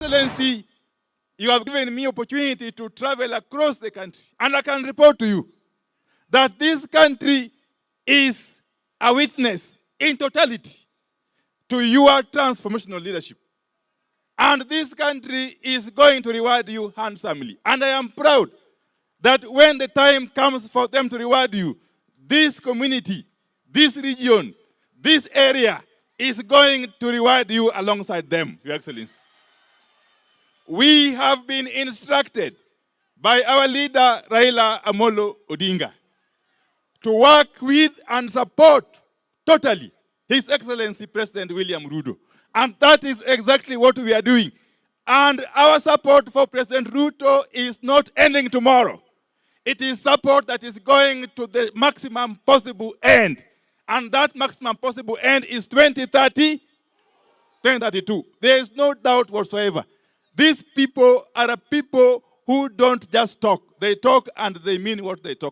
Excellency, you have given me opportunity to travel across the country, and I can report to you that this country is a witness in totality to your transformational leadership. And this country is going to reward you handsomely. And I am proud that when the time comes for them to reward you, this community, this region, this area is going to reward you alongside them, Your Excellency. We have been instructed by our leader, Raila Amolo Odinga, to work with and support totally His Excellency President William Ruto. And that is exactly what we are doing. And our support for President Ruto is not ending tomorrow. It is support that is going to the maximum possible end. And that maximum possible end is 2030, 2032. There is no doubt whatsoever. These people are a people who don't just talk. They talk and they mean what they talk.